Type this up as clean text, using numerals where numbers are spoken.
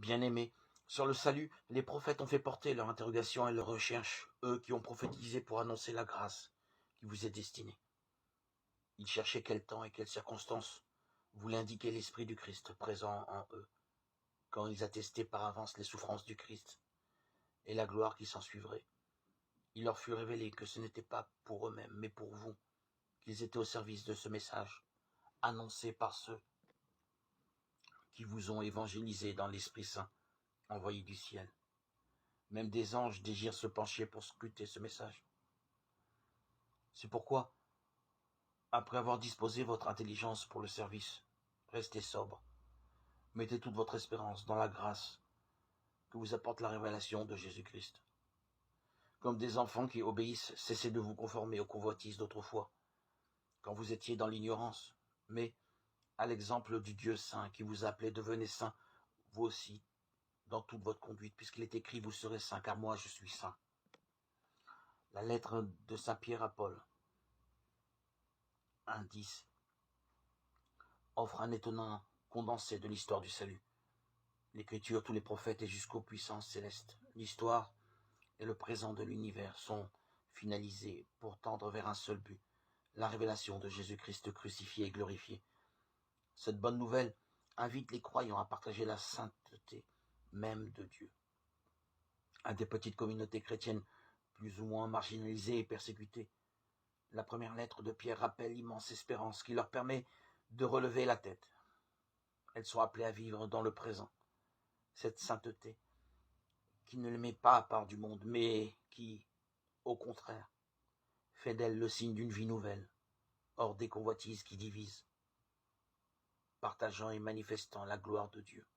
Bien-aimés, sur le salut, les prophètes ont fait porter leur interrogation et leur recherche, eux qui ont prophétisé pour annoncer la grâce qui vous est destinée. Ils cherchaient quel temps et quelles circonstances voulait indiquer l'Esprit du Christ présent en eux, quand ils attestaient par avance les souffrances du Christ et la gloire qui s'ensuivrait. Il leur fut révélé que ce n'était pas pour eux-mêmes, mais pour vous, qu'ils étaient au service de ce message, annoncé par ceux qui vous ont évangélisé dans l'Esprit Saint, envoyé du ciel. Même des anges désirent se pencher pour scruter ce message. C'est pourquoi, après avoir disposé votre intelligence pour le service, restez sobre. Mettez toute votre espérance dans la grâce que vous apporte la révélation de Jésus-Christ. Comme des enfants qui obéissent, cessez de vous conformer aux convoitises d'autrefois, quand vous étiez dans l'ignorance, mais à l'exemple du Dieu saint qui vous appelait, devenez saints, vous aussi, dans toute votre conduite, puisqu'il est écrit, vous serez saints, car moi je suis saint. La lettre de Saint Pierre à Paul, 1:10, offre un étonnant condensé de l'histoire du salut. L'Écriture, tous les prophètes et jusqu'aux puissances célestes, l'histoire et le présent de l'univers sont finalisés pour tendre vers un seul but, la révélation de Jésus-Christ crucifié et glorifié. Cette bonne nouvelle invite les croyants à partager la sainteté même de Dieu. À des petites communautés chrétiennes plus ou moins marginalisées et persécutées, la première lettre de Pierre rappelle l'immense espérance qui leur permet de relever la tête. Elles sont appelées à vivre dans le présent. Cette sainteté qui ne les met pas à part du monde, mais qui, au contraire, fait d'elles le signe d'une vie nouvelle, hors des convoitises qui divisent, partageant et manifestant la gloire de Dieu.